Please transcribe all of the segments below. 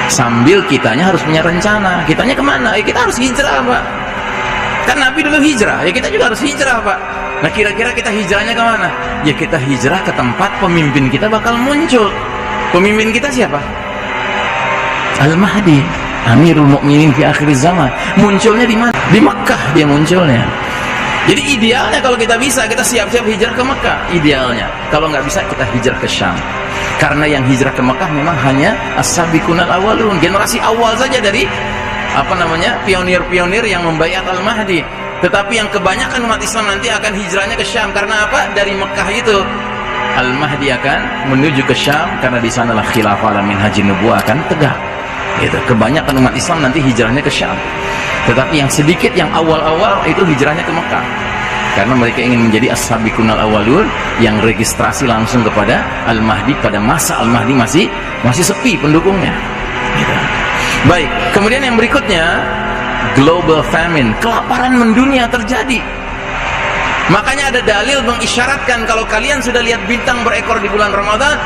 Sambil kitanya harus punya rencana. Kitanya kemana? Kita harus hijrah, Pak. Kan Nabi dulu hijrah, ya kita juga harus hijrah, Pak. Nah, kira-kira kita hijrahnya kemana? Ya kita hijrah ke tempat pemimpin kita bakal muncul. Pemimpin kita siapa? Al-Mahdi, Amirul Mukminin fi akhir zaman. Munculnya di mana? Di Mekah dia munculnya. Jadi idealnya kalau kita bisa, kita siap-siap hijrah ke Mekah. Idealnya. Kalau nggak bisa, kita hijrah ke Syam. Karena yang hijrah ke Mekah memang hanya as-sabiqunal awwalun, generasi awal saja dari pionir-pionir yang membaiat Al-Mahdi. Tetapi yang kebanyakan umat Islam nanti akan hijrahnya ke Syam. Karena apa? Dari Mekah itu Al-Mahdi akan menuju ke Syam, karena di sanalah khilafah min haji nubuwah akan tegak. Gitu. Kebanyakan umat Islam nanti hijrahnya ke Syam. Tetapi yang sedikit, yang awal-awal itu hijrahnya ke Mekah. Karena mereka ingin menjadi as-sabiqunal awwalun yang registrasi langsung kepada Al-Mahdi pada masa Al-Mahdi masih sepi pendukungnya. Gitu. Baik, kemudian yang berikutnya, global famine, kelaparan mendunia terjadi. Makanya ada dalil mengisyaratkan kalau kalian sudah lihat bintang berekor di bulan Ramadan,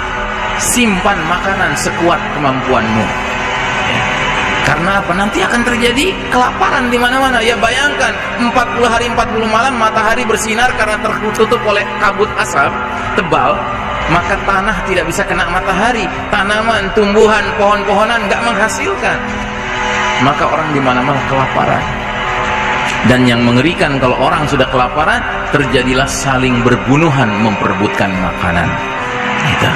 simpan makanan sekuat kemampuanmu. Ya. Karena apa? Nanti akan terjadi kelaparan di mana-mana. Ya bayangkan 40 hari 40 malam matahari bersinar karena tertutup oleh kabut asap tebal, maka tanah tidak bisa kena matahari, tanaman, tumbuhan, pohon-pohonan nggak menghasilkan. Maka orang di mana-mana kelaparan. Dan yang mengerikan kalau orang sudah kelaparan, terjadilah saling berbunuhan memperebutkan makanan. Gitu.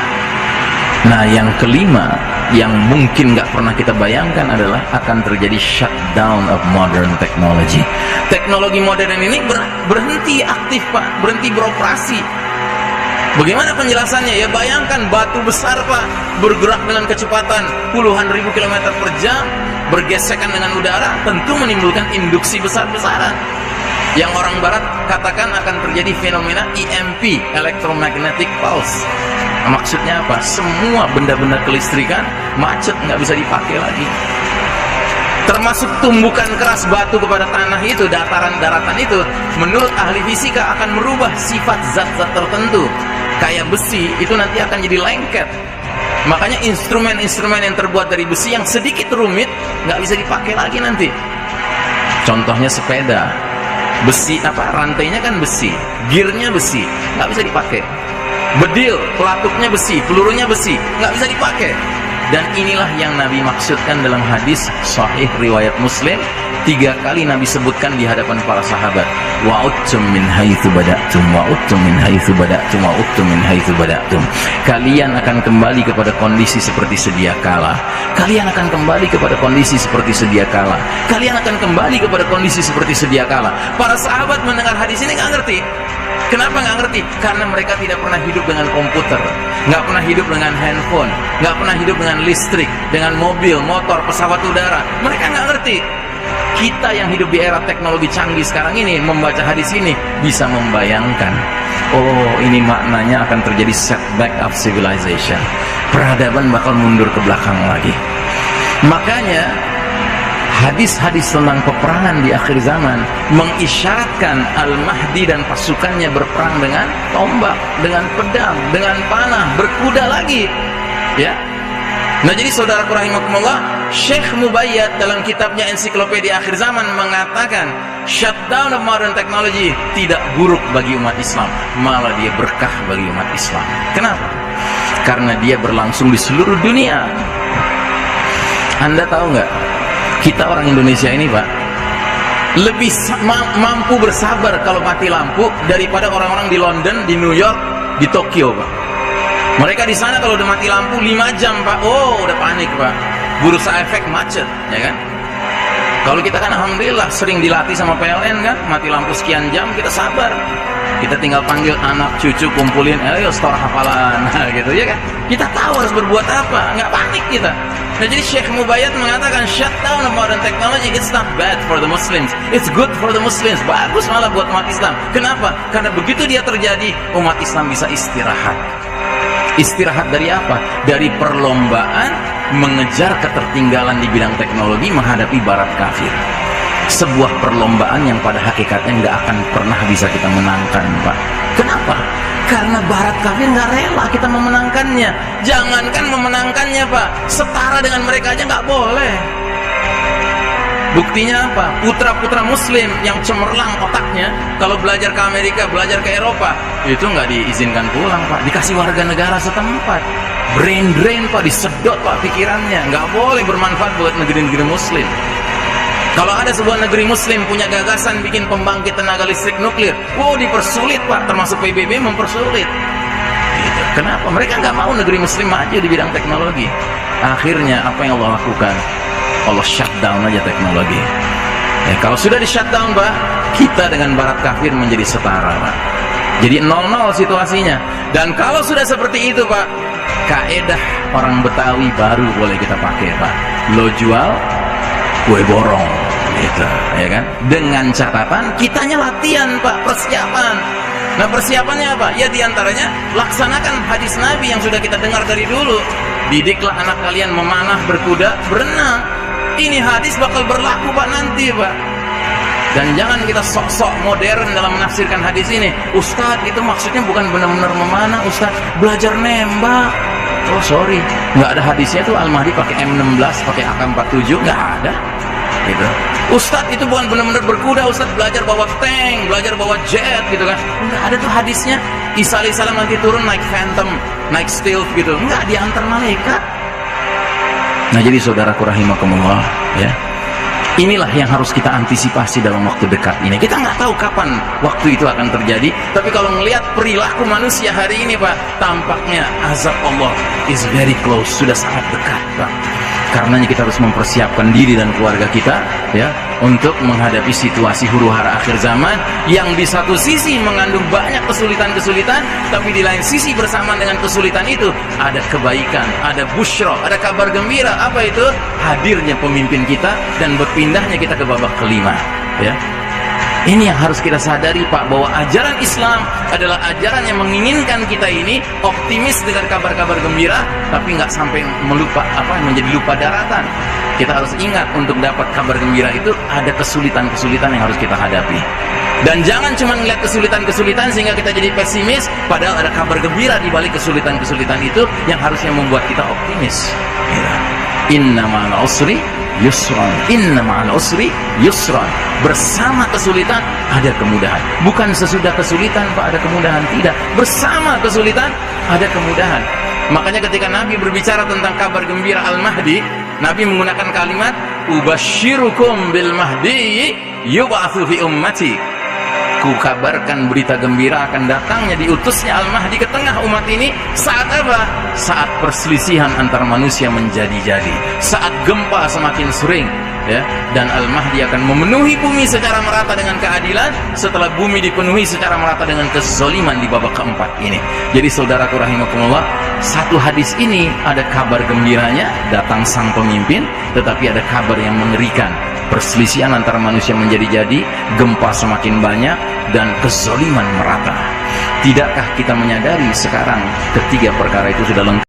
Nah, yang kelima, yang mungkin nggak pernah kita bayangkan adalah akan terjadi shutdown of modern technology. Teknologi modern ini berhenti aktif, Pak, berhenti beroperasi. Bagaimana penjelasannya? Ya bayangkan batu besar, Pak, bergerak dengan kecepatan puluhan ribu kilometer per jam, bergesekan dengan udara, tentu menimbulkan induksi besar-besaran. Yang orang barat katakan akan terjadi fenomena EMP, electromagnetic pulse. Maksudnya apa? Semua benda-benda kelistrikan macet, nggak bisa dipakai lagi. Termasuk tumbukan keras batu kepada tanah itu, dataran-daratan itu, menurut ahli fisika akan merubah sifat zat-zat tertentu. Kayak besi itu nanti akan jadi lengket. Makanya instrumen-instrumen yang terbuat dari besi yang sedikit rumit nggak bisa dipakai lagi nanti. Contohnya sepeda, besi rantainya kan besi, gearnya besi, nggak bisa dipakai. Bedil, pelatuknya besi, pelurunya besi, nggak bisa dipakai. Dan inilah yang Nabi maksudkan dalam hadis sahih riwayat Muslim. 3 kali Nabi sebutkan di hadapan para sahabat, wa'udtum min haitsu bada'tum, wa'udtum min haitsu bada'tum, wa'udtum min haitsu bada'tum. Kalian akan kembali kepada kondisi seperti sedia kala. Kalian akan kembali kepada kondisi seperti sedia kala. Kalian akan kembali kepada kondisi seperti sedia kala. Para sahabat mendengar hadis ini nggak ngerti. Kenapa nggak ngerti? Karena mereka tidak pernah hidup dengan komputer, nggak pernah hidup dengan handphone, nggak pernah hidup dengan listrik, dengan mobil, motor, pesawat udara. Mereka nggak ngerti. Kita yang hidup di era teknologi canggih sekarang ini membaca hadis ini bisa membayangkan, oh ini maknanya akan terjadi setback of civilization. Peradaban bakal mundur ke belakang lagi. Makanya hadis-hadis tentang peperangan di akhir zaman mengisyaratkan Al-Mahdi dan pasukannya berperang dengan tombak, dengan pedang, dengan panah, berkuda lagi. Ya. Nah, jadi saudaraku rahimakumullah, Syekh Mubayyad dalam kitabnya Ensiklopedia Akhir Zaman mengatakan shutdown of modern technology tidak buruk bagi umat Islam, malah dia berkah bagi umat Islam. Kenapa? Karena dia berlangsung di seluruh dunia. Anda tahu nggak? Kita orang Indonesia ini, Pak, lebih mampu bersabar kalau mati lampu daripada orang-orang di London, di New York, di Tokyo, Pak. Mereka di sana kalau udah mati lampu 5 jam, Pak, oh udah panik, Pak. Bursa efek macet, ya kan? Kalau kita kan alhamdulillah sering dilatih sama PLN kan, mati lampu sekian jam kita sabar. Kita tinggal panggil anak cucu, kumpulin, ayo store hafalan, nah, gitu ya kan? Kita tahu harus berbuat apa, nggak panik kita. Nah, jadi Syekh Mubayyad mengatakan shutdown of modern technology, it's not bad for the Muslims, it's good for the Muslims, bagus malah buat umat Islam. Kenapa? Karena begitu dia terjadi, umat Islam bisa istirahat. Istirahat dari apa? Dari perlombaan mengejar ketertinggalan di bidang teknologi menghadapi barat kafir. sebuah perlombaan yang pada hakikatnya nggak akan pernah bisa kita menangkan, Pak. Kenapa? Karena barat kafir nggak rela kita memenangkannya. Jangankan memenangkannya, Pak, setara dengan mereka aja nggak boleh. Buktinya apa? Putra-putra muslim yang cemerlang otaknya, kalau belajar ke Amerika, belajar ke Eropa, itu nggak diizinkan pulang, Pak. Dikasih warga negara setempat. Brain drain, Pak, disedot, Pak, pikirannya. Nggak boleh bermanfaat buat negeri-negeri muslim. Kalau ada sebuah negeri muslim punya gagasan bikin pembangkit tenaga listrik nuklir, dipersulit, Pak, termasuk PBB mempersulit. Gitu. Kenapa? Mereka nggak mau negeri muslim maju di bidang teknologi. Akhirnya apa yang Allah lakukan? Allah shutdown aja teknologi. Kalau sudah di shutdown, Pak, kita dengan barat kafir menjadi setara, Pak. Jadi 0-0 situasinya. Dan kalau sudah seperti itu, Pak, kaedah orang Betawi baru boleh kita pakai, Pak. Lo jual, gue borong, gitu, ya kan? Dengan catatan kitanya latihan, Pak, persiapan. Nah, persiapannya apa? Ya diantaranya laksanakan hadis Nabi yang sudah kita dengar dari dulu. Didiklah anak kalian memanah, berkuda, berenang. Ini hadis bakal berlaku, Pak, nanti, Pak. Dan jangan kita sok-sok modern dalam menafsirkan hadis ini. Ustadz, itu maksudnya bukan benar-benar memanah, Ustadz, belajar nembak. Oh sorry, nggak ada hadisnya tuh Al-Mahdi pakai M16, pakai AK-47, nggak ada. Gitu. Ustadz, itu bukan benar-benar berkuda, Ustadz belajar bawa tank, belajar bawa jet, gitu kan? Nggak ada tuh hadisnya. Isa alaihissalam nanti turun naik Phantom, naik Stealth, gitu. Nggak diantar malaikat. Nah, jadi saudaraku rahimakumullah, ya, inilah yang harus kita antisipasi dalam waktu dekat ini. Kita nggak tahu kapan waktu itu akan terjadi, tapi kalau melihat perilaku manusia hari ini, Pak, tampaknya azab Allah is very close, sudah sangat dekat, Pak. Karenanya kita harus mempersiapkan diri dan keluarga kita, ya, untuk menghadapi situasi huru hara akhir zaman yang di satu sisi mengandung banyak kesulitan-kesulitan, tapi di lain sisi bersamaan dengan kesulitan itu ada kebaikan, ada busyra, ada kabar gembira. Apa itu? Hadirnya pemimpin kita dan berpindahnya kita ke babak kelima, ya. Ini yang harus kita sadari, Pak, bahwa ajaran Islam adalah ajaran yang menginginkan kita ini optimis dengan kabar-kabar gembira, tapi nggak sampai menjadi lupa daratan. Kita harus ingat untuk dapat kabar gembira itu ada kesulitan-kesulitan yang harus kita hadapi. Dan jangan cuma melihat kesulitan-kesulitan sehingga kita jadi pesimis, padahal ada kabar gembira di balik kesulitan-kesulitan itu yang harusnya membuat kita optimis. Inna ma'al usri yusran, inna ma'al usri yusran. Bersama kesulitan ada kemudahan. Bukan sesudah kesulitan, Pak, ada kemudahan. Tidak, bersama kesulitan ada kemudahan. Makanya ketika Nabi berbicara tentang kabar gembira Al-Mahdi, Nabi menggunakan kalimat ubasyirukum bil mahdi yub'atsu fi ummati. Ku kabarkan berita gembira akan datangnya diutusnya Al-Mahdi ke tengah umat ini. Saat apa? Saat perselisihan antar manusia menjadi-jadi, saat gempa semakin sering, ya, dan Al-Mahdi akan memenuhi bumi secara merata dengan keadilan setelah bumi dipenuhi secara merata dengan kezaliman di babak keempat ini. Jadi saudaraku rahimakumullah, satu hadis ini ada kabar gembiranya, datang sang pemimpin, tetapi ada kabar yang mengerikan. Perselisihan antara manusia menjadi-jadi, gempa semakin banyak, dan kezaliman merata. Tidakkah kita menyadari sekarang ketiga perkara itu sudah lengkap?